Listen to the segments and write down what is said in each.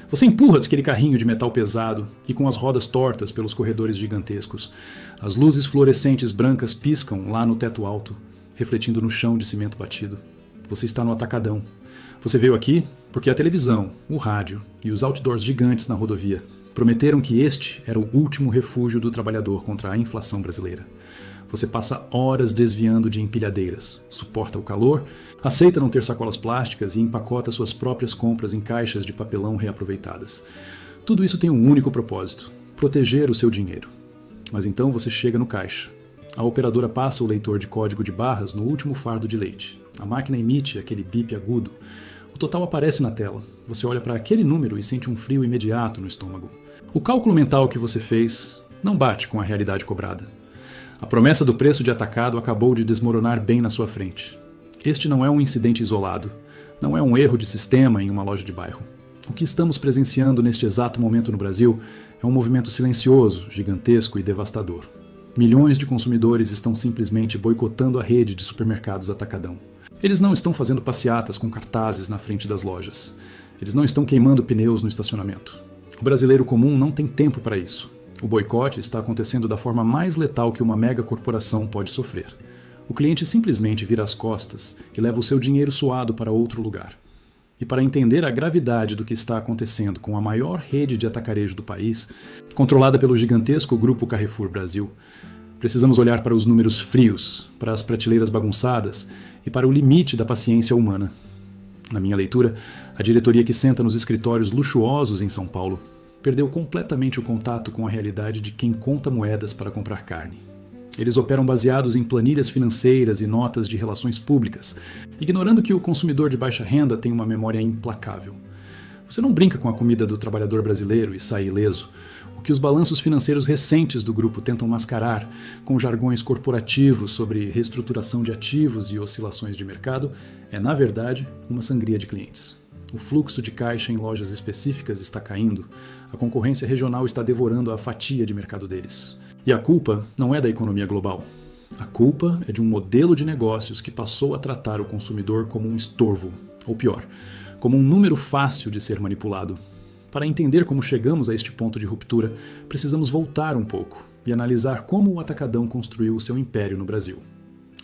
Você empurra aquele carrinho de metal pesado e com as rodas tortas pelos corredores gigantescos. As luzes fluorescentes brancas piscam lá no teto alto, refletindo no chão de cimento batido. Você está no Atacadão. Você veio aqui porque a televisão, o rádio e os outdoors gigantes na rodovia prometeram que este era o último refúgio do trabalhador contra a inflação brasileira. Você passa horas desviando de empilhadeiras, suporta o calor, aceita não ter sacolas plásticas e empacota suas próprias compras em caixas de papelão reaproveitadas. Tudo isso tem um único propósito: proteger o seu dinheiro. Mas então você chega no caixa. A operadora passa o leitor de código de barras no último fardo de leite. A máquina emite aquele bip agudo. O total aparece na tela. Você olha para aquele número e sente um frio imediato no estômago. O cálculo mental que você fez não bate com a realidade cobrada. A promessa do preço de atacado acabou de desmoronar bem na sua frente. Este não é um incidente isolado. Não é um erro de sistema em uma loja de bairro. O que estamos presenciando neste exato momento no Brasil é um movimento silencioso, gigantesco e devastador. Milhões de consumidores estão simplesmente boicotando a rede de supermercados Atacadão. Eles não estão fazendo passeatas com cartazes na frente das lojas. Eles não estão queimando pneus no estacionamento. O brasileiro comum não tem tempo para isso. O boicote está acontecendo da forma mais letal que uma mega corporação pode sofrer. O cliente simplesmente vira as costas e leva o seu dinheiro suado para outro lugar. E para entender a gravidade do que está acontecendo com a maior rede de atacarejo do país, controlada pelo gigantesco Grupo Carrefour Brasil, precisamos olhar para os números frios, para as prateleiras bagunçadas e para o limite da paciência humana. Na minha leitura, a diretoria que senta nos escritórios luxuosos em São Paulo perdeu completamente o contato com a realidade de quem conta moedas para comprar carne. Eles operam baseados em planilhas financeiras e notas de relações públicas, ignorando que o consumidor de baixa renda tem uma memória implacável. Você não brinca com a comida do trabalhador brasileiro e sai ileso. O que os balanços financeiros recentes do grupo tentam mascarar, com jargões corporativos sobre reestruturação de ativos e oscilações de mercado, é, na verdade, uma sangria de clientes. O fluxo de caixa em lojas específicas está caindo, a concorrência regional está devorando a fatia de mercado deles. E a culpa não é da economia global. A culpa é de um modelo de negócios que passou a tratar o consumidor como um estorvo, ou pior, como um número fácil de ser manipulado. Para entender como chegamos a este ponto de ruptura, precisamos voltar um pouco e analisar como o Atacadão construiu o seu império no Brasil.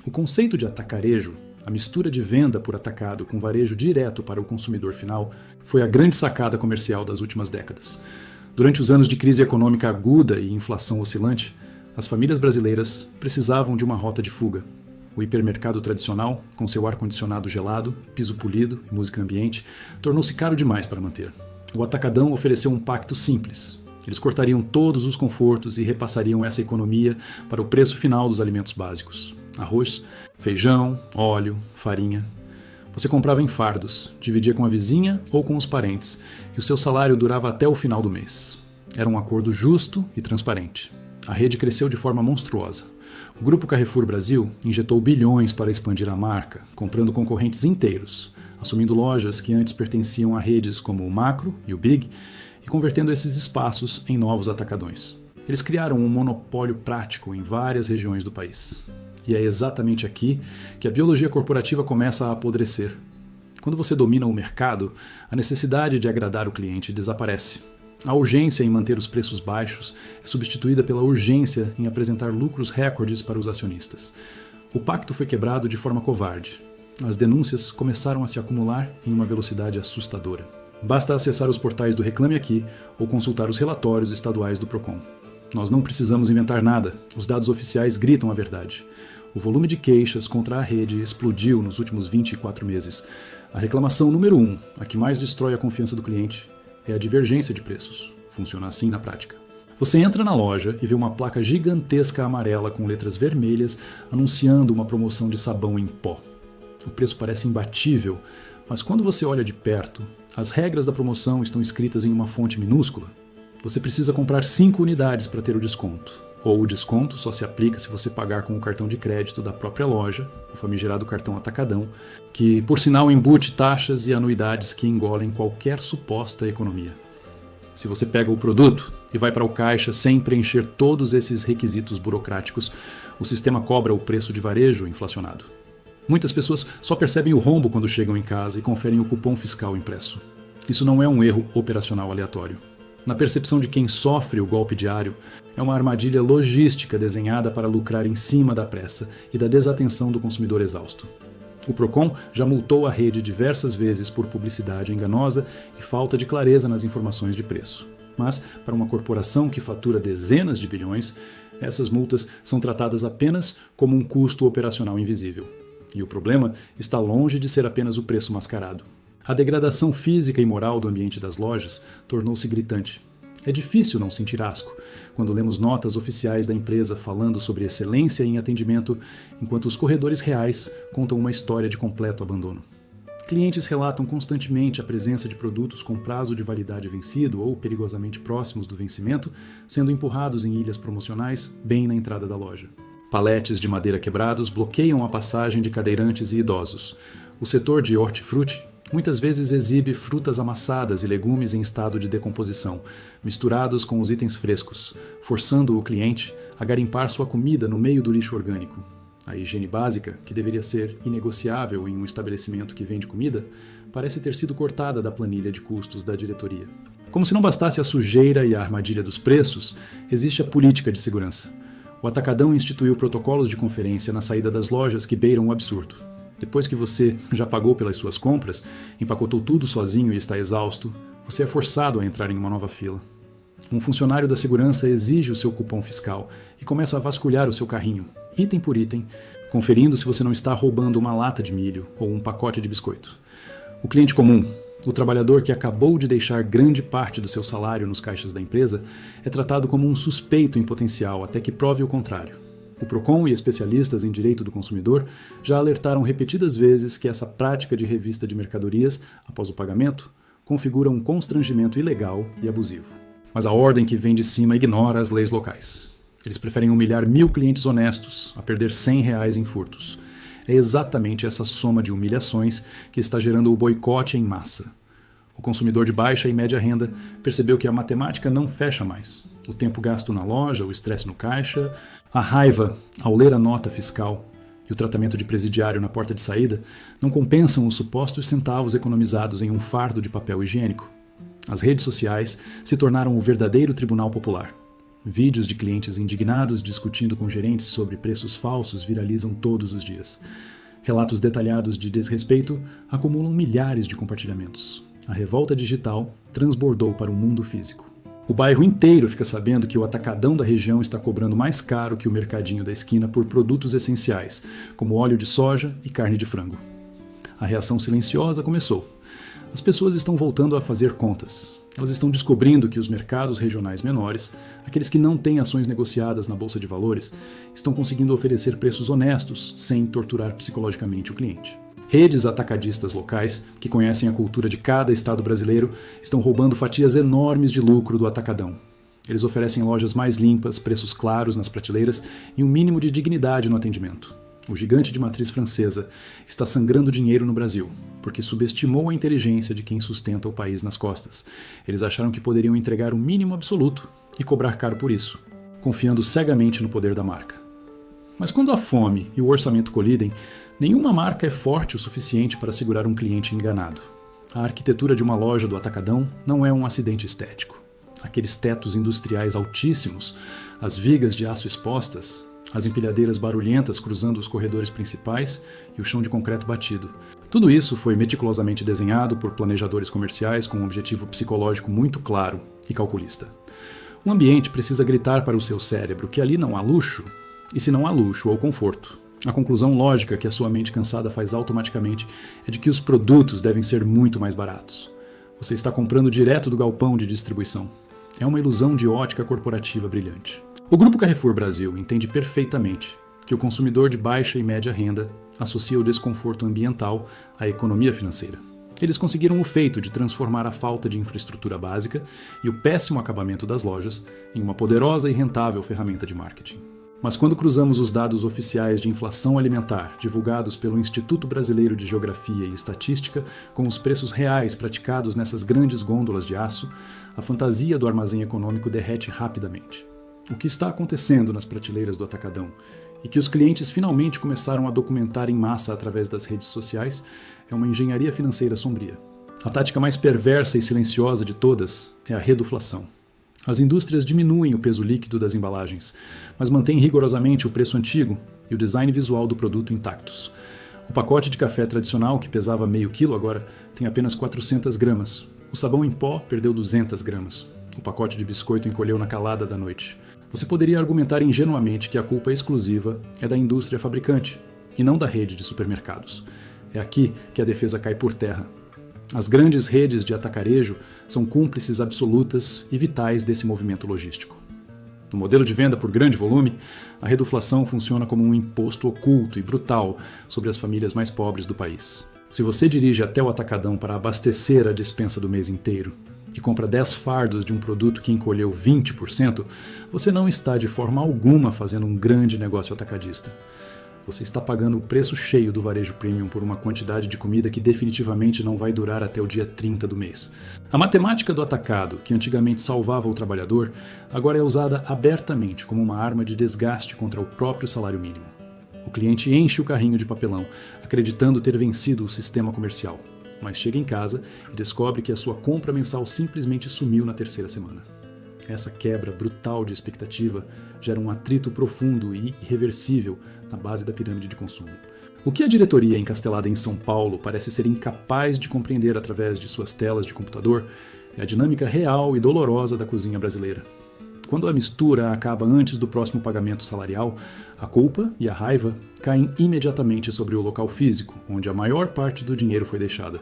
O conceito de atacarejo, a mistura de venda por atacado com varejo direto para o consumidor final, foi a grande sacada comercial das últimas décadas. Durante os anos de crise econômica aguda e inflação oscilante, as famílias brasileiras precisavam de uma rota de fuga. O hipermercado tradicional, com seu ar-condicionado gelado, piso polido e música ambiente, tornou-se caro demais para manter. O Atacadão ofereceu um pacto simples. Eles cortariam todos os confortos e repassariam essa economia para o preço final dos alimentos básicos. Arroz, feijão, óleo, farinha. Você comprava em fardos, dividia com a vizinha ou com os parentes, e o seu salário durava até o final do mês. Era um acordo justo e transparente. A rede cresceu de forma monstruosa. O Grupo Carrefour Brasil injetou bilhões para expandir a marca, comprando concorrentes inteiros, assumindo lojas que antes pertenciam a redes como o Macro e o Big e convertendo esses espaços em novos atacadões. Eles criaram um monopólio prático em várias regiões do país. E é exatamente aqui que a biologia corporativa começa a apodrecer. Quando você domina o mercado, a necessidade de agradar o cliente desaparece. A urgência em manter os preços baixos é substituída pela urgência em apresentar lucros recordes para os acionistas. O pacto foi quebrado de forma covarde. As denúncias começaram a se acumular em uma velocidade assustadora. Basta acessar os portais do Reclame Aqui ou consultar os relatórios estaduais do Procon. Nós não precisamos inventar nada, os dados oficiais gritam a verdade. O volume de queixas contra a rede explodiu nos últimos 24 meses. A reclamação número 1, a que mais destrói a confiança do cliente, é a divergência de preços. Funciona assim na prática. Você entra na loja e vê uma placa gigantesca amarela com letras vermelhas anunciando uma promoção de sabão em pó. O preço parece imbatível, mas quando você olha de perto, as regras da promoção estão escritas em uma fonte minúscula. Você precisa comprar 5 unidades para ter o desconto. Ou o desconto só se aplica se você pagar com o cartão de crédito da própria loja, o famigerado cartão Atacadão, que por sinal embute taxas e anuidades que engolem qualquer suposta economia. Se você pega o produto e vai para o caixa sem preencher todos esses requisitos burocráticos, o sistema cobra o preço de varejo inflacionado. Muitas pessoas só percebem o rombo quando chegam em casa e conferem o cupom fiscal impresso. Isso não é um erro operacional aleatório. Na percepção de quem sofre o golpe diário, é uma armadilha logística desenhada para lucrar em cima da pressa e da desatenção do consumidor exausto. O Procon já multou a rede diversas vezes por publicidade enganosa e falta de clareza nas informações de preço. Mas, para uma corporação que fatura dezenas de bilhões, essas multas são tratadas apenas como um custo operacional invisível. E o problema está longe de ser apenas o preço mascarado. A degradação física e moral do ambiente das lojas tornou-se gritante. É difícil não sentir asco quando lemos notas oficiais da empresa falando sobre excelência em atendimento, enquanto os corredores reais contam uma história de completo abandono. Clientes relatam constantemente a presença de produtos com prazo de validade vencido ou perigosamente próximos do vencimento, sendo empurrados em ilhas promocionais bem na entrada da loja. Paletes de madeira quebrados bloqueiam a passagem de cadeirantes e idosos. O setor de hortifruti muitas vezes exibe frutas amassadas e legumes em estado de decomposição, misturados com os itens frescos, forçando o cliente a garimpar sua comida no meio do lixo orgânico. A higiene básica, que deveria ser inegociável em um estabelecimento que vende comida, parece ter sido cortada da planilha de custos da diretoria. Como se não bastasse a sujeira e a armadilha dos preços, existe a política de segurança. O Atacadão instituiu protocolos de conferência na saída das lojas que beiram o absurdo. Depois que você já pagou pelas suas compras, empacotou tudo sozinho e está exausto, você é forçado a entrar em uma nova fila. Um funcionário da segurança exige o seu cupom fiscal e começa a vasculhar o seu carrinho, item por item, conferindo se você não está roubando uma lata de milho ou um pacote de biscoito. O cliente comum, o trabalhador que acabou de deixar grande parte do seu salário nos caixas da empresa, é tratado como um suspeito em potencial até que prove o contrário. O Procon e especialistas em direito do consumidor já alertaram repetidas vezes que essa prática de revista de mercadorias, após o pagamento, configura um constrangimento ilegal e abusivo. Mas a ordem que vem de cima ignora as leis locais. Eles preferem humilhar 1.000 clientes honestos a perder R$100 em furtos. É exatamente essa soma de humilhações que está gerando o boicote em massa. O consumidor de baixa e média renda percebeu que a matemática não fecha mais. O tempo gasto na loja, o estresse no caixa, a raiva ao ler a nota fiscal e o tratamento de presidiário na porta de saída não compensam os supostos centavos economizados em um fardo de papel higiênico. As redes sociais se tornaram o verdadeiro tribunal popular. Vídeos de clientes indignados discutindo com gerentes sobre preços falsos viralizam todos os dias. Relatos detalhados de desrespeito acumulam milhares de compartilhamentos. A revolta digital transbordou para o mundo físico. O bairro inteiro fica sabendo que o atacadão da região está cobrando mais caro que o mercadinho da esquina por produtos essenciais, como óleo de soja e carne de frango. A reação silenciosa começou. As pessoas estão voltando a fazer contas. Elas estão descobrindo que os mercados regionais menores, aqueles que não têm ações negociadas na Bolsa de Valores, estão conseguindo oferecer preços honestos sem torturar psicologicamente o cliente. Redes atacadistas locais, que conhecem a cultura de cada estado brasileiro, estão roubando fatias enormes de lucro do atacadão. Eles oferecem lojas mais limpas, preços claros nas prateleiras e um mínimo de dignidade no atendimento. O gigante de matriz francesa está sangrando dinheiro no Brasil, porque subestimou a inteligência de quem sustenta o país nas costas. Eles acharam que poderiam entregar o mínimo absoluto e cobrar caro por isso, confiando cegamente no poder da marca. Mas quando a fome e o orçamento colidem, nenhuma marca é forte o suficiente para segurar um cliente enganado. A arquitetura de uma loja do Atacadão não é um acidente estético. Aqueles tetos industriais altíssimos, as vigas de aço expostas, as empilhadeiras barulhentas cruzando os corredores principais e o chão de concreto batido. Tudo isso foi meticulosamente desenhado por planejadores comerciais com um objetivo psicológico muito claro e calculista. O ambiente precisa gritar para o seu cérebro que ali não há luxo, e se não há luxo ou conforto, a conclusão lógica que a sua mente cansada faz automaticamente é de que os produtos devem ser muito mais baratos. Você está comprando direto do galpão de distribuição. É uma ilusão de ótica corporativa brilhante. O Grupo Carrefour Brasil entende perfeitamente que o consumidor de baixa e média renda associa o desconforto ambiental à economia financeira. Eles conseguiram o feito de transformar a falta de infraestrutura básica e o péssimo acabamento das lojas em uma poderosa e rentável ferramenta de marketing. Mas quando cruzamos os dados oficiais de inflação alimentar divulgados pelo Instituto Brasileiro de Geografia e Estatística com os preços reais praticados nessas grandes gôndolas de aço, a fantasia do armazém econômico derrete rapidamente. O que está acontecendo nas prateleiras do Atacadão e que os clientes finalmente começaram a documentar em massa através das redes sociais é uma engenharia financeira sombria. A tática mais perversa e silenciosa de todas é a reduflação. As indústrias diminuem o peso líquido das embalagens, mas mantêm rigorosamente o preço antigo e o design visual do produto intactos. O pacote de café tradicional, que pesava meio quilo agora, tem apenas 400 gramas. O sabão em pó perdeu 200 gramas. O pacote de biscoito encolheu na calada da noite. Você poderia argumentar ingenuamente que a culpa exclusiva é da indústria fabricante, e não da rede de supermercados. É aqui que a defesa cai por terra. As grandes redes de atacarejo são cúmplices absolutas e vitais desse movimento logístico. No modelo de venda por grande volume, a reduflação funciona como um imposto oculto e brutal sobre as famílias mais pobres do país. Se você dirige até o atacadão para abastecer a despensa do mês inteiro e compra 10 fardos de um produto que encolheu 20%, você não está de forma alguma fazendo um grande negócio atacadista. Você está pagando o preço cheio do varejo premium por uma quantidade de comida que definitivamente não vai durar até o dia 30 do mês. A matemática do atacado, que antigamente salvava o trabalhador, agora é usada abertamente como uma arma de desgaste contra o próprio salário mínimo. O cliente enche o carrinho de papelão, acreditando ter vencido o sistema comercial, mas chega em casa e descobre que a sua compra mensal simplesmente sumiu na terceira semana. Essa quebra brutal de expectativa gera um atrito profundo e irreversível na base da pirâmide de consumo. O que a diretoria encastelada em São Paulo parece ser incapaz de compreender através de suas telas de computador é a dinâmica real e dolorosa da cozinha brasileira. Quando a mistura acaba antes do próximo pagamento salarial, a culpa e a raiva caem imediatamente sobre o local físico, onde a maior parte do dinheiro foi deixada.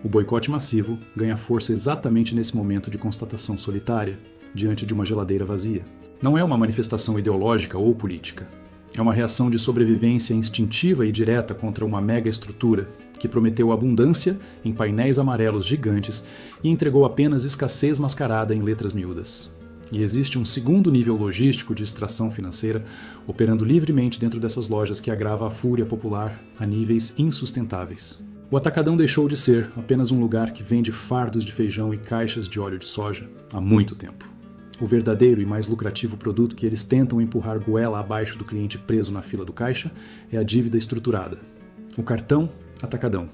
O boicote massivo ganha força exatamente nesse momento de constatação solitária, diante de uma geladeira vazia. Não é uma manifestação ideológica ou política. É uma reação de sobrevivência instintiva e direta contra uma mega estrutura que prometeu abundância em painéis amarelos gigantes e entregou apenas escassez mascarada em letras miúdas. E existe um segundo nível logístico de extração financeira operando livremente dentro dessas lojas que agrava a fúria popular a níveis insustentáveis. O atacadão deixou de ser apenas um lugar que vende fardos de feijão e caixas de óleo de soja há muito tempo. O verdadeiro e mais lucrativo produto que eles tentam empurrar goela abaixo do cliente preso na fila do caixa é a dívida estruturada. O cartão atacadão.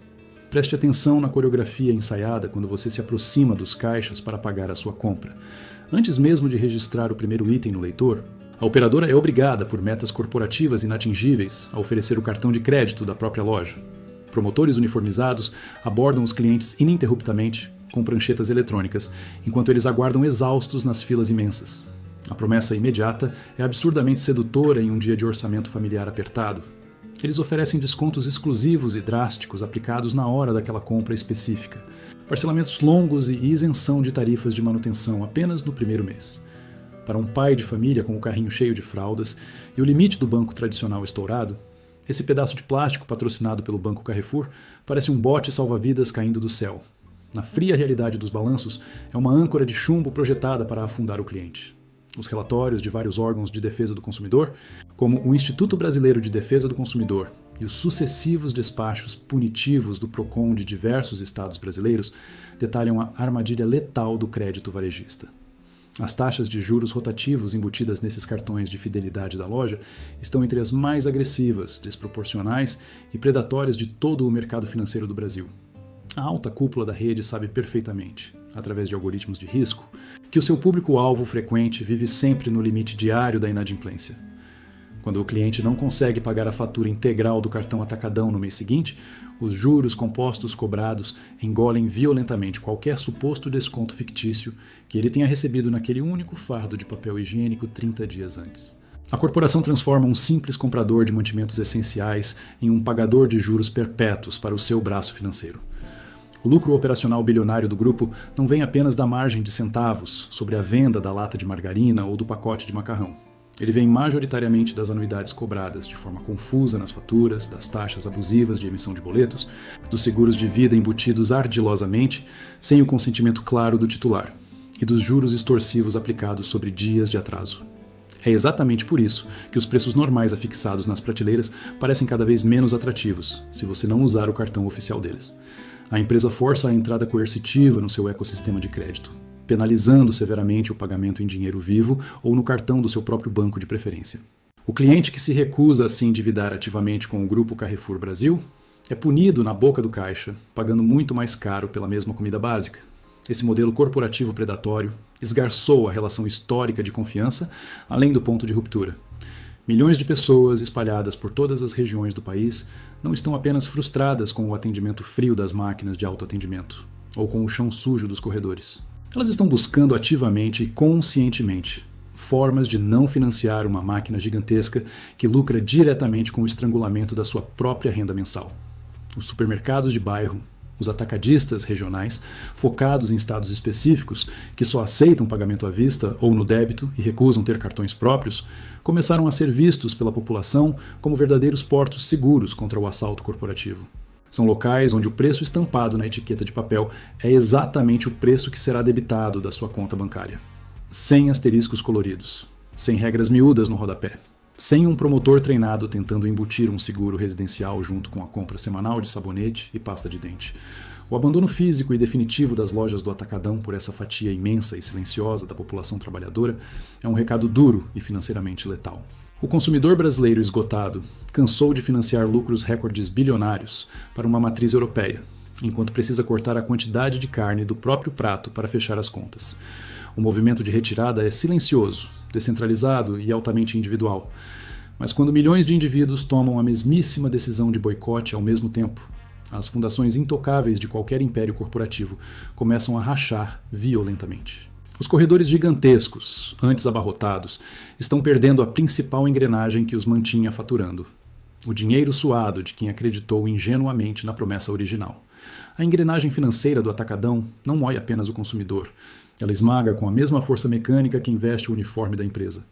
Preste atenção na coreografia ensaiada quando você se aproxima dos caixas para pagar a sua compra. Antes mesmo de registrar o primeiro item no leitor, a operadora é obrigada, por metas corporativas inatingíveis, a oferecer o cartão de crédito da própria loja. Promotores uniformizados abordam os clientes ininterruptamente com pranchetas eletrônicas, enquanto eles aguardam exaustos nas filas imensas. A promessa imediata é absurdamente sedutora em um dia de orçamento familiar apertado. Eles oferecem descontos exclusivos e drásticos aplicados na hora daquela compra específica, parcelamentos longos e isenção de tarifas de manutenção apenas no primeiro mês. Para um pai de família com o carrinho cheio de fraldas e o limite do banco tradicional estourado, esse pedaço de plástico patrocinado pelo Banco Carrefour parece um bote salva-vidas caindo do céu. Na fria realidade dos balanços, é uma âncora de chumbo projetada para afundar o cliente. Os relatórios de vários órgãos de defesa do consumidor, como o Instituto Brasileiro de Defesa do Consumidor e os sucessivos despachos punitivos do PROCON de diversos estados brasileiros, detalham a armadilha letal do crédito varejista. As taxas de juros rotativos embutidas nesses cartões de fidelidade da loja estão entre as mais agressivas, desproporcionais e predatórias de todo o mercado financeiro do Brasil. A alta cúpula da rede sabe perfeitamente, através de algoritmos de risco, que o seu público-alvo frequente vive sempre no limite diário da inadimplência. Quando o cliente não consegue pagar a fatura integral do cartão atacadão no mês seguinte, os juros compostos cobrados engolem violentamente qualquer suposto desconto fictício que ele tenha recebido naquele único fardo de papel higiênico 30 dias antes. A corporação transforma um simples comprador de mantimentos essenciais em um pagador de juros perpétuos para o seu braço financeiro. O lucro operacional bilionário do grupo não vem apenas da margem de centavos sobre a venda da lata de margarina ou do pacote de macarrão. Ele vem majoritariamente das anuidades cobradas de forma confusa nas faturas, das taxas abusivas de emissão de boletos, dos seguros de vida embutidos ardilosamente, sem o consentimento claro do titular, e dos juros extorsivos aplicados sobre dias de atraso. É exatamente por isso que os preços normais afixados nas prateleiras parecem cada vez menos atrativos, se você não usar o cartão oficial deles. A empresa força a entrada coercitiva no seu ecossistema de crédito, penalizando severamente o pagamento em dinheiro vivo ou no cartão do seu próprio banco de preferência. O cliente que se recusa a se endividar ativamente com o Grupo Carrefour Brasil é punido na boca do caixa, pagando muito mais caro pela mesma comida básica. Esse modelo corporativo predatório esgarçou a relação histórica de confiança, além do ponto de ruptura. Milhões de pessoas espalhadas por todas as regiões do país não estão apenas frustradas com o atendimento frio das máquinas de autoatendimento, ou com o chão sujo dos corredores. Elas estão buscando ativamente e conscientemente formas de não financiar uma máquina gigantesca que lucra diretamente com o estrangulamento da sua própria renda mensal. Os supermercados de bairro, os atacadistas regionais, focados em estados específicos que só aceitam pagamento à vista ou no débito e recusam ter cartões próprios, começaram a ser vistos pela população como verdadeiros portos seguros contra o assalto corporativo. São locais onde o preço estampado na etiqueta de papel é exatamente o preço que será debitado da sua conta bancária. Sem asteriscos coloridos, sem regras miúdas no rodapé, sem um promotor treinado tentando embutir um seguro residencial junto com a compra semanal de sabonete e pasta de dente. O abandono físico e definitivo das lojas do Atacadão por essa fatia imensa e silenciosa da população trabalhadora é um recado duro e financeiramente letal. O consumidor brasileiro esgotado cansou de financiar lucros recordes bilionários para uma matriz europeia, enquanto precisa cortar a quantidade de carne do próprio prato para fechar as contas. O movimento de retirada é silencioso, descentralizado e altamente individual. Mas quando milhões de indivíduos tomam a mesmíssima decisão de boicote ao mesmo tempo, as fundações intocáveis de qualquer império corporativo começam a rachar violentamente. Os corredores gigantescos, antes abarrotados, estão perdendo a principal engrenagem que os mantinha faturando: o dinheiro suado de quem acreditou ingenuamente na promessa original. A engrenagem financeira do Atacadão não moe apenas o consumidor. Ela esmaga com a mesma força mecânica que investe o uniforme da empresa.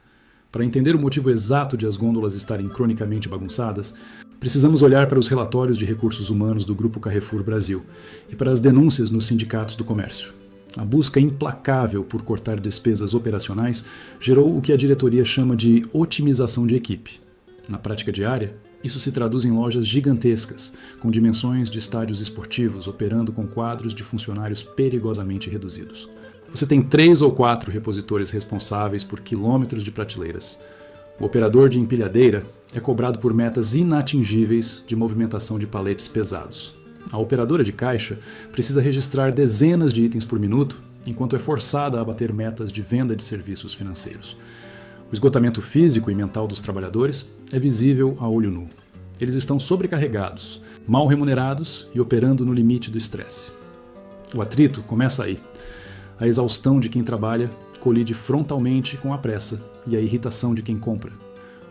Para entender o motivo exato de as gôndolas estarem cronicamente bagunçadas, precisamos olhar para os relatórios de recursos humanos do Grupo Carrefour Brasil e para as denúncias nos sindicatos do comércio. A busca implacável por cortar despesas operacionais gerou o que a diretoria chama de otimização de equipe. Na prática diária, isso se traduz em lojas gigantescas, com dimensões de estádios esportivos, operando com quadros de funcionários perigosamente reduzidos. Você tem 3 ou 4 repositores responsáveis por quilômetros de prateleiras. O operador de empilhadeira é cobrado por metas inatingíveis de movimentação de paletes pesados. A operadora de caixa precisa registrar dezenas de itens por minuto, enquanto é forçada a bater metas de venda de serviços financeiros. O esgotamento físico e mental dos trabalhadores é visível a olho nu. Eles estão sobrecarregados, mal remunerados e operando no limite do estresse. O atrito começa aí. A exaustão de quem trabalha colide frontalmente com a pressa e a irritação de quem compra.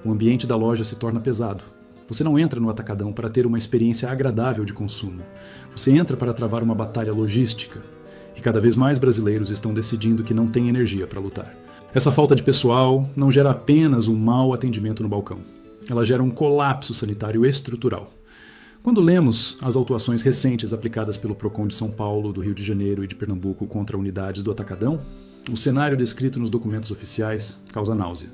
O ambiente da loja se torna pesado. Você não entra no Atacadão para ter uma experiência agradável de consumo. Você entra para travar uma batalha logística. E cada vez mais brasileiros estão decidindo que não têm energia para lutar. Essa falta de pessoal não gera apenas um mau atendimento no balcão. Ela gera um colapso sanitário estrutural. Quando lemos as autuações recentes aplicadas pelo Procon de São Paulo, do Rio de Janeiro e de Pernambuco contra unidades do Atacadão, o cenário descrito nos documentos oficiais causa náusea.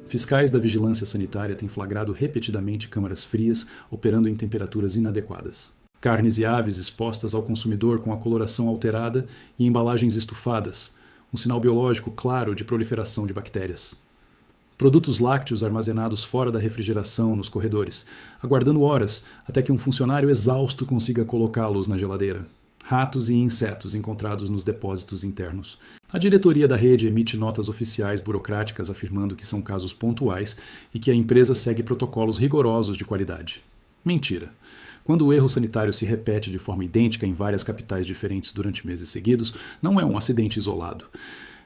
Fiscais da vigilância sanitária têm flagrado repetidamente câmaras frias operando em temperaturas inadequadas. Carnes e aves expostas ao consumidor com a coloração alterada e embalagens estufadas, um sinal biológico claro de proliferação de bactérias. Produtos lácteos armazenados fora da refrigeração nos corredores, aguardando horas até que um funcionário exausto consiga colocá-los na geladeira. Ratos e insetos encontrados nos depósitos internos. A diretoria da rede emite notas oficiais burocráticas afirmando que são casos pontuais e que a empresa segue protocolos rigorosos de qualidade. Mentira. Quando o erro sanitário se repete de forma idêntica em várias capitais diferentes durante meses seguidos, não é um acidente isolado.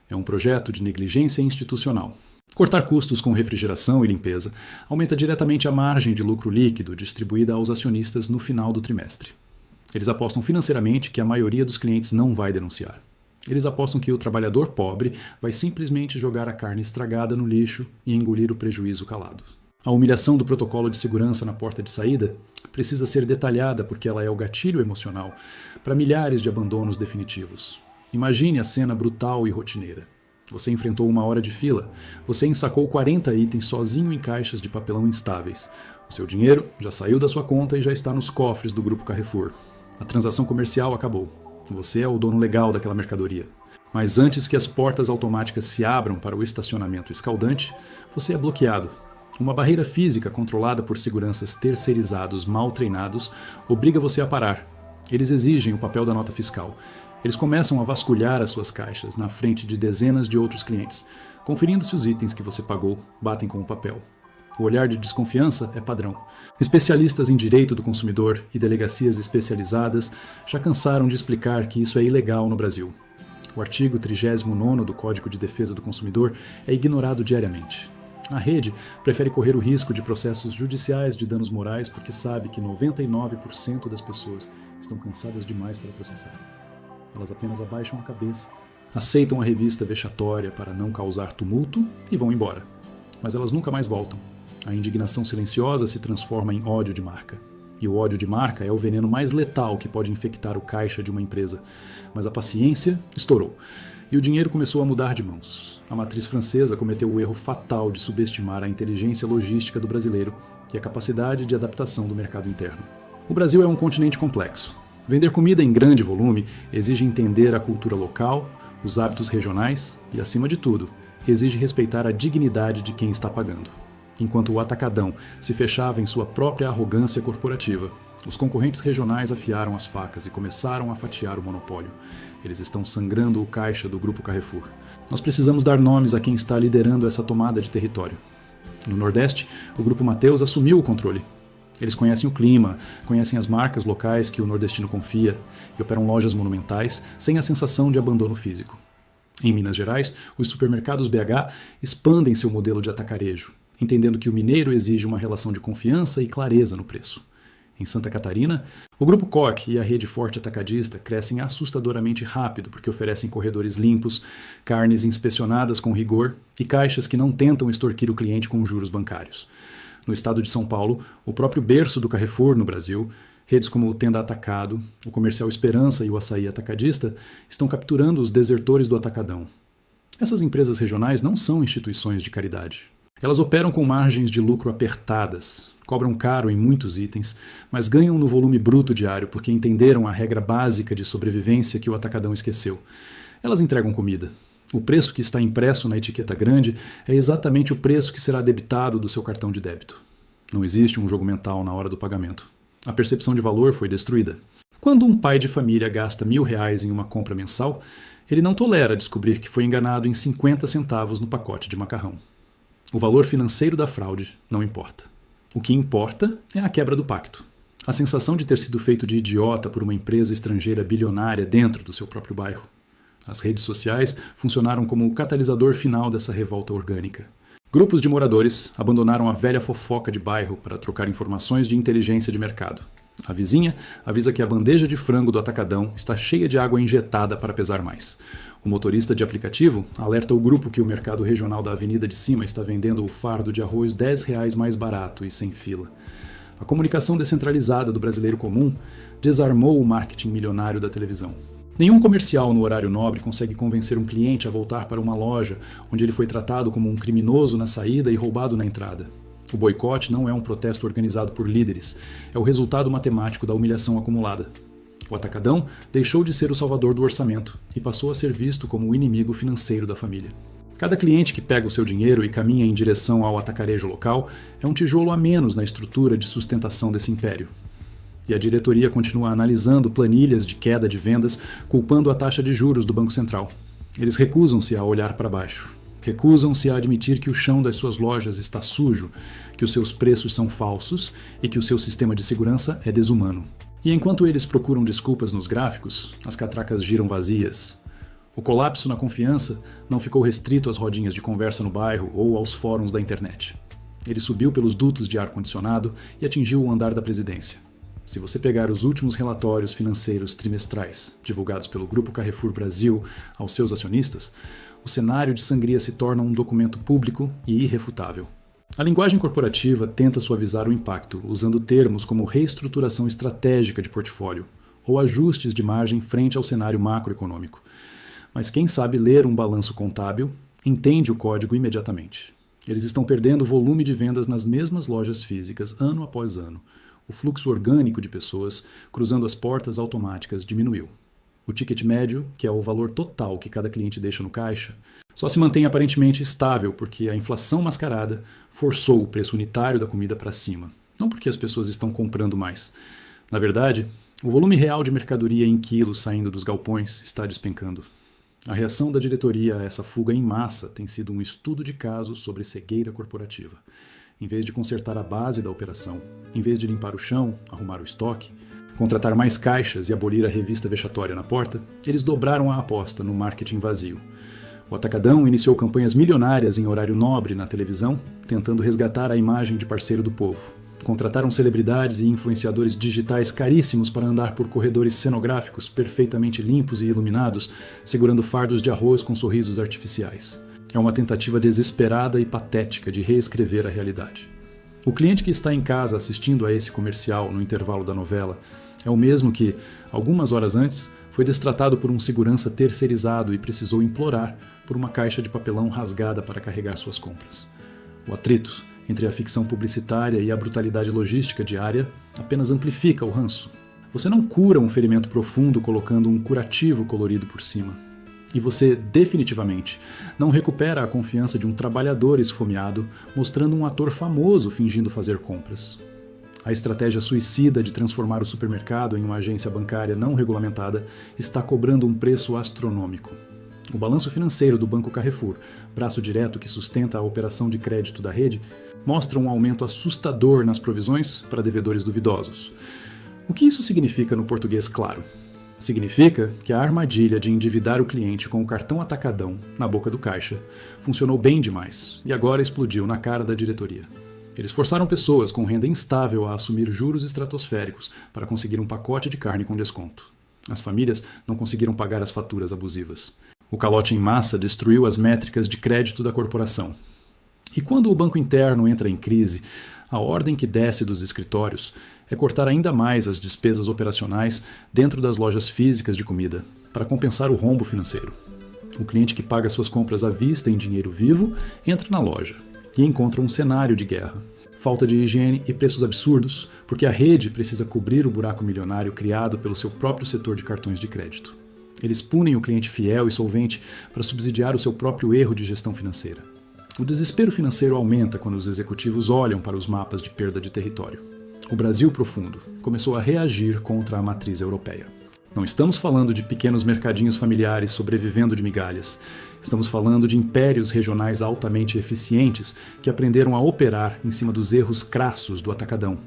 É um projeto de negligência institucional. Cortar custos com refrigeração e limpeza aumenta diretamente a margem de lucro líquido distribuída aos acionistas no final do trimestre. Eles apostam financeiramente que a maioria dos clientes não vai denunciar. Eles apostam que o trabalhador pobre vai simplesmente jogar a carne estragada no lixo e engolir o prejuízo calado. A humilhação do protocolo de segurança na porta de saída precisa ser detalhada porque ela é o gatilho emocional para milhares de abandonos definitivos. Imagine a cena brutal e rotineira. Você enfrentou 1 hora de fila. Você ensacou 40 itens sozinho em caixas de papelão instáveis. O seu dinheiro já saiu da sua conta e já está nos cofres do Grupo Carrefour. A transação comercial acabou. Você é o dono legal daquela mercadoria. Mas antes que as portas automáticas se abram para o estacionamento escaldante, você é bloqueado. Uma barreira física controlada por seguranças terceirizados mal treinados obriga você a parar. Eles exigem o papel da nota fiscal. Eles começam a vasculhar as suas caixas na frente de dezenas de outros clientes, conferindo se os itens que você pagou batem com o papel. O olhar de desconfiança é padrão. Especialistas em direito do consumidor e delegacias especializadas já cansaram de explicar que isso é ilegal no Brasil. O artigo 39º do Código de Defesa do Consumidor é ignorado diariamente. A rede prefere correr o risco de processos judiciais de danos morais porque sabe que 99% das pessoas estão cansadas demais para processar. Elas apenas abaixam a cabeça, aceitam a revista vexatória para não causar tumulto e vão embora. Mas elas nunca mais voltam. A indignação silenciosa se transforma em ódio de marca. E o ódio de marca é o veneno mais letal que pode infectar o caixa de uma empresa. Mas a paciência estourou. E o dinheiro começou a mudar de mãos. A matriz francesa cometeu o erro fatal de subestimar a inteligência logística do brasileiro e a capacidade de adaptação do mercado interno. O Brasil é um continente complexo. Vender comida em grande volume exige entender a cultura local, os hábitos regionais e, acima de tudo, exige respeitar a dignidade de quem está pagando. Enquanto o atacadão se fechava em sua própria arrogância corporativa, os concorrentes regionais afiaram as facas e começaram a fatiar o monopólio. Eles estão sangrando o caixa do Grupo Carrefour. Nós precisamos dar nomes a quem está liderando essa tomada de território. No Nordeste, o Grupo Mateus assumiu o controle. Eles conhecem o clima, conhecem as marcas locais que o nordestino confia e operam lojas monumentais sem a sensação de abandono físico. Em Minas Gerais, os supermercados BH expandem seu modelo de atacarejo, entendendo que o mineiro exige uma relação de confiança e clareza no preço. Em Santa Catarina, o Grupo Koch e a rede Forte Atacadista crescem assustadoramente rápido porque oferecem corredores limpos, carnes inspecionadas com rigor e caixas que não tentam extorquir o cliente com juros bancários. No estado de São Paulo, o próprio berço do Carrefour no Brasil, redes como o Tenda Atacado, o Comercial Esperança e o Açaí Atacadista estão capturando os desertores do atacadão. Essas empresas regionais não são instituições de caridade. Elas operam com margens de lucro apertadas, cobram caro em muitos itens, mas ganham no volume bruto diário porque entenderam a regra básica de sobrevivência que o atacadão esqueceu. Elas entregam comida. O preço que está impresso na etiqueta grande é exatamente o preço que será debitado do seu cartão de débito. Não existe um jogo mental na hora do pagamento. A percepção de valor foi destruída. Quando um pai de família gasta R$1.000 em uma compra mensal, ele não tolera descobrir que foi enganado em 50 centavos no pacote de macarrão. O valor financeiro da fraude não importa. O que importa é a quebra do pacto. A sensação de ter sido feito de idiota por uma empresa estrangeira bilionária dentro do seu próprio bairro. As redes sociais funcionaram como o catalisador final dessa revolta orgânica. Grupos de moradores abandonaram a velha fofoca de bairro para trocar informações de inteligência de mercado. A vizinha avisa que a bandeja de frango do atacadão está cheia de água injetada para pesar mais. O motorista de aplicativo alerta o grupo que o mercado regional da Avenida de Cima está vendendo o fardo de arroz R$10 mais barato e sem fila. A comunicação descentralizada do brasileiro comum desarmou o marketing milionário da televisão. Nenhum comercial no horário nobre consegue convencer um cliente a voltar para uma loja onde ele foi tratado como um criminoso na saída e roubado na entrada. O boicote não é um protesto organizado por líderes, é o resultado matemático da humilhação acumulada. O atacadão deixou de ser o salvador do orçamento e passou a ser visto como o inimigo financeiro da família. Cada cliente que pega o seu dinheiro e caminha em direção ao atacarejo local é um tijolo a menos na estrutura de sustentação desse império. E a diretoria continua analisando planilhas de queda de vendas, culpando a taxa de juros do Banco Central. Eles recusam-se a olhar para baixo. Recusam-se a admitir que o chão das suas lojas está sujo, que os seus preços são falsos e que o seu sistema de segurança é desumano. E enquanto eles procuram desculpas nos gráficos, as catracas giram vazias. O colapso na confiança não ficou restrito às rodinhas de conversa no bairro ou aos fóruns da internet. Ele subiu pelos dutos de ar-condicionado e atingiu o andar da presidência. Se você pegar os últimos relatórios financeiros trimestrais divulgados pelo Grupo Carrefour Brasil aos seus acionistas, o cenário de sangria se torna um documento público e irrefutável. A linguagem corporativa tenta suavizar o impacto, usando termos como reestruturação estratégica de portfólio ou ajustes de margem frente ao cenário macroeconômico. Mas quem sabe ler um balanço contábil entende o código imediatamente. Eles estão perdendo volume de vendas nas mesmas lojas físicas ano após ano. O fluxo orgânico de pessoas cruzando as portas automáticas diminuiu. O ticket médio, que é o valor total que cada cliente deixa no caixa, só se mantém aparentemente estável porque a inflação mascarada forçou o preço unitário da comida para cima, não porque as pessoas estão comprando mais. Na verdade, o volume real de mercadoria em quilos saindo dos galpões está despencando. A reação da diretoria a essa fuga em massa tem sido um estudo de caso sobre cegueira corporativa. Em vez de consertar a base da operação, em vez de limpar o chão, arrumar o estoque, contratar mais caixas e abolir a revista vexatória na porta, eles dobraram a aposta no marketing vazio. O Atacadão iniciou campanhas milionárias em horário nobre na televisão, tentando resgatar a imagem de parceiro do povo. Contrataram celebridades e influenciadores digitais caríssimos para andar por corredores cenográficos perfeitamente limpos e iluminados, segurando fardos de arroz com sorrisos artificiais. É uma tentativa desesperada e patética de reescrever a realidade. O cliente que está em casa assistindo a esse comercial no intervalo da novela é o mesmo que, algumas horas antes, foi destratado por um segurança terceirizado e precisou implorar por uma caixa de papelão rasgada para carregar suas compras. O atrito entre a ficção publicitária e a brutalidade logística diária apenas amplifica o ranço. Você não cura um ferimento profundo colocando um curativo colorido por cima. E você, definitivamente, não recupera a confiança de um trabalhador esfomeado mostrando um ator famoso fingindo fazer compras. A estratégia suicida de transformar o supermercado em uma agência bancária não regulamentada está cobrando um preço astronômico. O balanço financeiro do Banco Carrefour, braço direto que sustenta a operação de crédito da rede, mostra um aumento assustador nas provisões para devedores duvidosos. O que isso significa no português claro? Significa que a armadilha de endividar o cliente com o cartão Atacadão na boca do caixa funcionou bem demais e agora explodiu na cara da diretoria. Eles forçaram pessoas com renda instável a assumir juros estratosféricos para conseguir um pacote de carne com desconto. As famílias não conseguiram pagar as faturas abusivas. O calote em massa destruiu as métricas de crédito da corporação. E quando o banco interno entra em crise, a ordem que desce dos escritórios é cortar ainda mais as despesas operacionais dentro das lojas físicas de comida, para compensar o rombo financeiro. O cliente que paga suas compras à vista em dinheiro vivo entra na loja e encontra um cenário de guerra. Falta de higiene e preços absurdos, porque a rede precisa cobrir o buraco milionário criado pelo seu próprio setor de cartões de crédito. Eles punem o cliente fiel e solvente para subsidiar o seu próprio erro de gestão financeira. O desespero financeiro aumenta quando os executivos olham para os mapas de perda de território. O Brasil profundo começou a reagir contra a matriz europeia. Não estamos falando de pequenos mercadinhos familiares sobrevivendo de migalhas. Estamos falando de impérios regionais altamente eficientes que aprenderam a operar em cima dos erros crassos do Atacadão.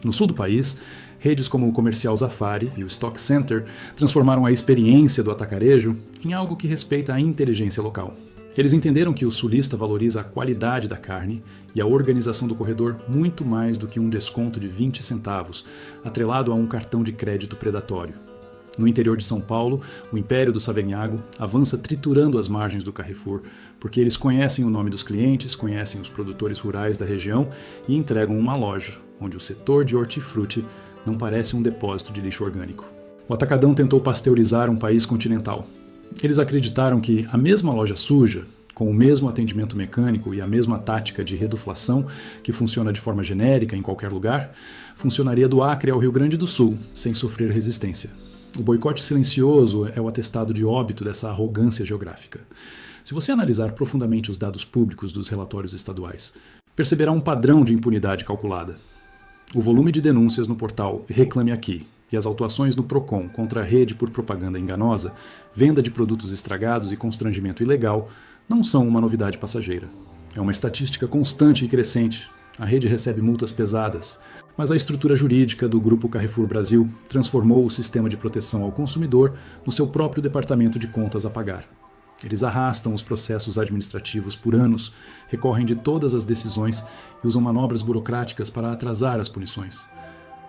No sul do país, redes como o Comercial Zafari e o Stock Center transformaram a experiência do atacarejo em algo que respeita a inteligência local. Eles entenderam que o sulista valoriza a qualidade da carne e a organização do corredor muito mais do que um desconto de 20 centavos, atrelado a um cartão de crédito predatório. No interior de São Paulo, o Império do Savenhago avança triturando as margens do Carrefour, porque eles conhecem o nome dos clientes, conhecem os produtores rurais da região e entregam uma loja, onde o setor de hortifruti não parece um depósito de lixo orgânico. O Atacadão tentou pasteurizar um país continental. Eles acreditaram que a mesma loja suja, com o mesmo atendimento mecânico e a mesma tática de reduflação que funciona de forma genérica em qualquer lugar, funcionaria do Acre ao Rio Grande do Sul, sem sofrer resistência. O boicote silencioso é o atestado de óbito dessa arrogância geográfica. Se você analisar profundamente os dados públicos dos relatórios estaduais, perceberá um padrão de impunidade calculada. O volume de denúncias no portal Reclame Aqui e as autuações no PROCON contra a rede por propaganda enganosa, venda de produtos estragados e constrangimento ilegal não são uma novidade passageira. É uma estatística constante e crescente. A rede recebe multas pesadas, mas a estrutura jurídica do Grupo Carrefour Brasil transformou o sistema de proteção ao consumidor no seu próprio departamento de contas a pagar. Eles arrastam os processos administrativos por anos, recorrem de todas as decisões e usam manobras burocráticas para atrasar as punições.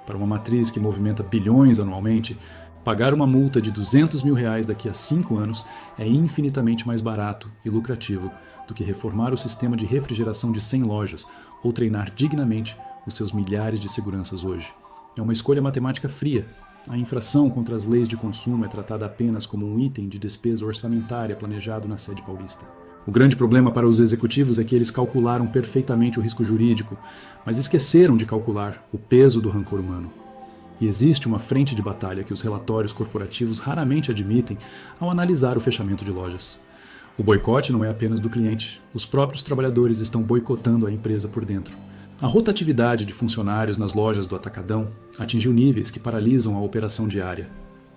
Para uma matriz que movimenta bilhões anualmente, pagar uma multa de R$200 mil daqui a 5 anos é infinitamente mais barato e lucrativo do que reformar o sistema de refrigeração de 100 lojas ou treinar dignamente os seus milhares de seguranças hoje. É uma escolha matemática fria. A infração contra as leis de consumo é tratada apenas como um item de despesa orçamentária planejado na sede paulista. O grande problema para os executivos é que eles calcularam perfeitamente o risco jurídico, mas esqueceram de calcular o peso do rancor humano. E existe uma frente de batalha que os relatórios corporativos raramente admitem ao analisar o fechamento de lojas. O boicote não é apenas do cliente, os próprios trabalhadores estão boicotando a empresa por dentro. A rotatividade de funcionários nas lojas do Atacadão atingiu níveis que paralisam a operação diária.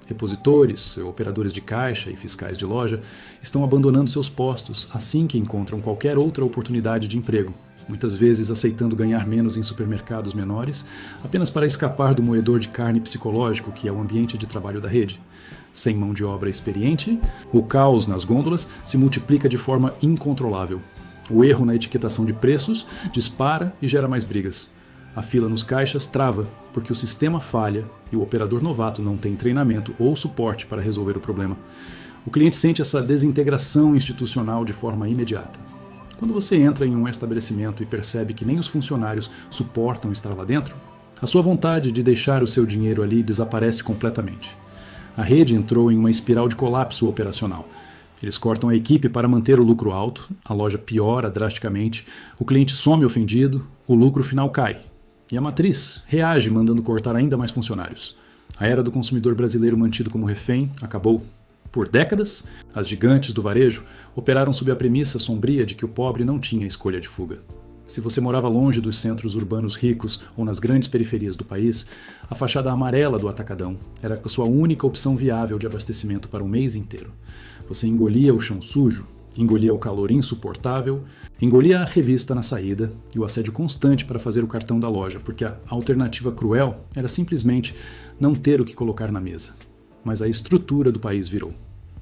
Repositores, operadores de caixa e fiscais de loja estão abandonando seus postos assim que encontram qualquer outra oportunidade de emprego, muitas vezes aceitando ganhar menos em supermercados menores, apenas para escapar do moedor de carne psicológico que é o ambiente de trabalho da rede. Sem mão de obra experiente, o caos nas gôndolas se multiplica de forma incontrolável. O erro na etiquetação de preços dispara e gera mais brigas. A fila nos caixas trava porque o sistema falha e o operador novato não tem treinamento ou suporte para resolver o problema. O cliente sente essa desintegração institucional de forma imediata. Quando você entra em um estabelecimento e percebe que nem os funcionários suportam estar lá dentro, a sua vontade de deixar o seu dinheiro ali desaparece completamente. A rede entrou em uma espiral de colapso operacional. Eles cortam a equipe para manter o lucro alto, a loja piora drasticamente, o cliente some ofendido, o lucro final cai. E a matriz reage mandando cortar ainda mais funcionários. A era do consumidor brasileiro mantido como refém acabou. Por décadas, as gigantes do varejo operaram sob a premissa sombria de que o pobre não tinha escolha de fuga. Se você morava longe dos centros urbanos ricos ou nas grandes periferias do país, a fachada amarela do Atacadão era a sua única opção viável de abastecimento para um mês inteiro. Você engolia o chão sujo, engolia o calor insuportável, engolia a revista na saída e o assédio constante para fazer o cartão da loja, porque a alternativa cruel era simplesmente não ter o que colocar na mesa. Mas a estrutura do país virou.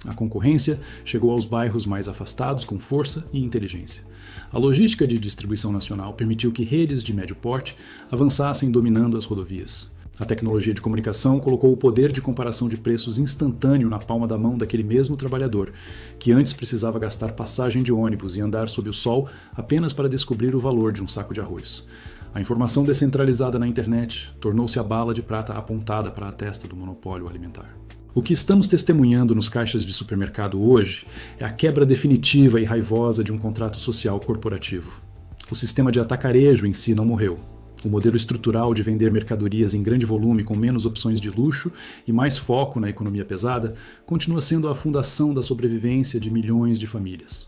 A concorrência chegou aos bairros mais afastados com força e inteligência. A logística de distribuição nacional permitiu que redes de médio porte avançassem dominando as rodovias. A tecnologia de comunicação colocou o poder de comparação de preços instantâneo na palma da mão daquele mesmo trabalhador, que antes precisava gastar passagem de ônibus e andar sob o sol apenas para descobrir o valor de um saco de arroz. A informação descentralizada na internet tornou-se a bala de prata apontada para a testa do monopólio alimentar. O que estamos testemunhando nos caixas de supermercado hoje é a quebra definitiva e raivosa de um contrato social corporativo. O sistema de atacarejo em si não morreu. O modelo estrutural de vender mercadorias em grande volume com menos opções de luxo e mais foco na economia pesada continua sendo a fundação da sobrevivência de milhões de famílias.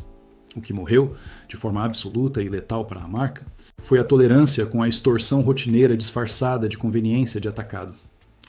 O que morreu, de forma absoluta e letal para a marca, foi a tolerância com a extorsão rotineira disfarçada de conveniência de atacado.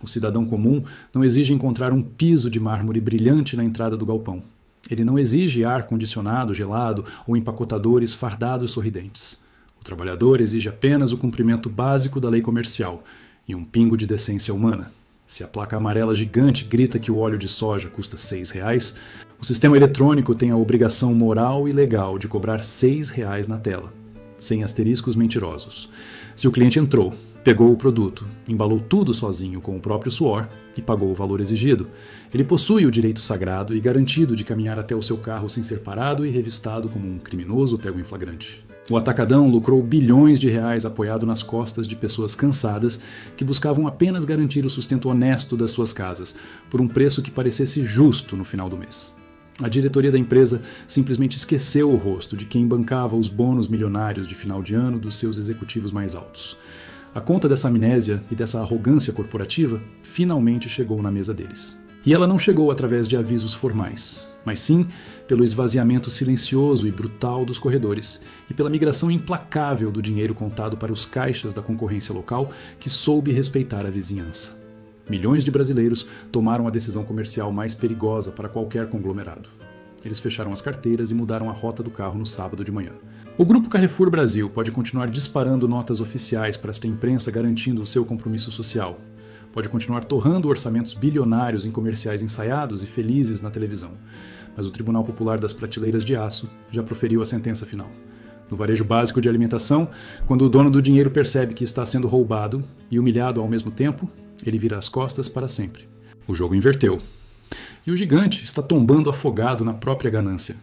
O cidadão comum não exige encontrar um piso de mármore brilhante na entrada do galpão. Ele não exige ar-condicionado gelado ou empacotadores fardados sorridentes. O trabalhador exige apenas o cumprimento básico da lei comercial e um pingo de decência humana. Se a placa amarela gigante grita que o óleo de soja custa R$6, o sistema eletrônico tem a obrigação moral e legal de cobrar R$6 na tela, sem asteriscos mentirosos. Se o cliente entrou, pegou o produto, embalou tudo sozinho com o próprio suor e pagou o valor exigido, ele possui o direito sagrado e garantido de caminhar até o seu carro sem ser parado e revistado como um criminoso pego em flagrante. O Atacadão lucrou bilhões de reais apoiado nas costas de pessoas cansadas que buscavam apenas garantir o sustento honesto das suas casas, por um preço que parecesse justo no final do mês. A diretoria da empresa simplesmente esqueceu o rosto de quem bancava os bônus milionários de final de ano dos seus executivos mais altos. A conta dessa amnésia e dessa arrogância corporativa finalmente chegou na mesa deles. E ela não chegou através de avisos formais, mas sim pelo esvaziamento silencioso e brutal dos corredores e pela migração implacável do dinheiro contado para os caixas da concorrência local que soube respeitar a vizinhança. Milhões de brasileiros tomaram a decisão comercial mais perigosa para qualquer conglomerado. Eles fecharam as carteiras e mudaram a rota do carro no sábado de manhã. O Grupo Carrefour Brasil pode continuar disparando notas oficiais para esta imprensa garantindo o seu compromisso social. Pode continuar torrando orçamentos bilionários em comerciais ensaiados e felizes na televisão. Mas o Tribunal Popular das Prateleiras de Aço já proferiu a sentença final. No varejo básico de alimentação, quando o dono do dinheiro percebe que está sendo roubado e humilhado ao mesmo tempo, ele vira as costas para sempre. O jogo inverteu. E o gigante está tombando afogado na própria ganância.